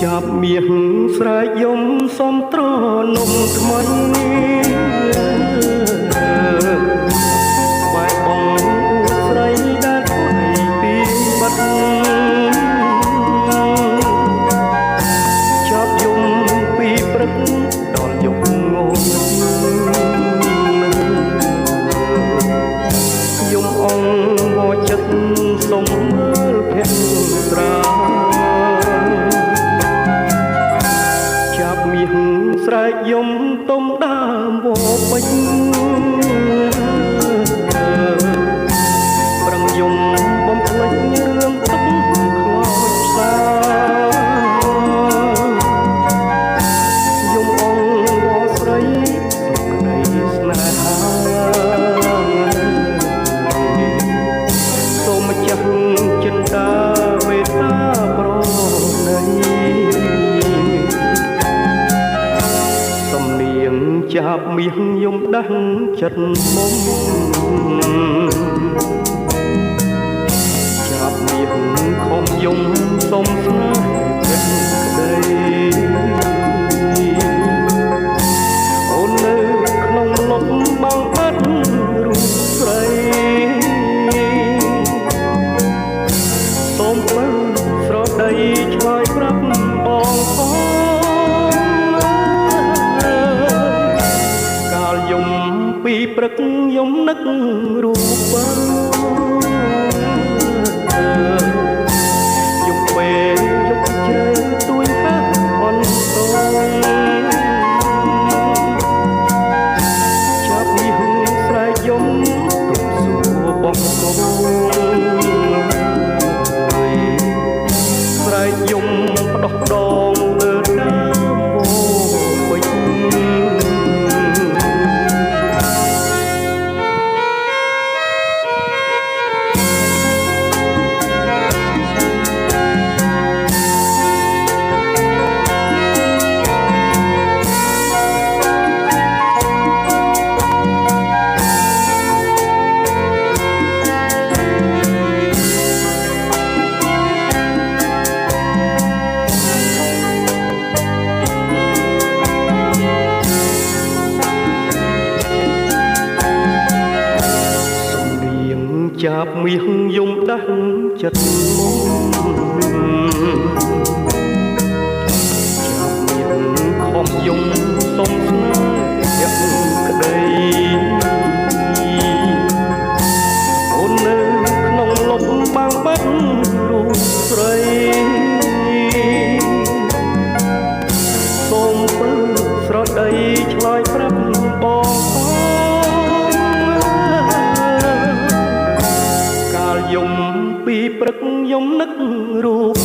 ចាប់មាសស្រែកយំសំត្រនំថ្មីបែកបងអួតស្រីដែលថ្មីពីបាត់ចាប់យំពីព្រឹកដល់យប់ងងយំអងមកចិត្តសុំមើលភក្ត្រាមាសស្រែកយំទុំដើមវពេញប្រឹងយំបំភ្លេចរឿងទឹកខ្លោចផ្សាយំអងវស្រីសុខនៃស្នេហាសូមម្ចាស់ចិន្តាមេត្តាប្រណីចាប់មាសយំដាស់ចិត្តមុំចាប់មាសខំយំសុំស្នេហ៍ព្រឹកក្តីអូននៅក្នុងលំបងបាត់រូបស្រីសូមបើស្រដីឆ្លើយប្រាប់បងយំពីព្រឹកយំនឹករូបបើយប់ពេលយប់ជ្រៅទួយហាក់អន់តងចាប់មាសស្រែកយំទុកសួរបងកូនស្រែកយំផ្ដោះដងលើដើមវិញ ចាប់មាសយំដាស់ចិត្តមុំចាប់មាសខំយំសុំស្នេហ៍យកក្តីអូននៅក្នុងលំបាំងបាត់រូបស្រីសូមពើស្រដីឆ្លើយប្រាប់បងយំពីព្រឹកយំនឹករូប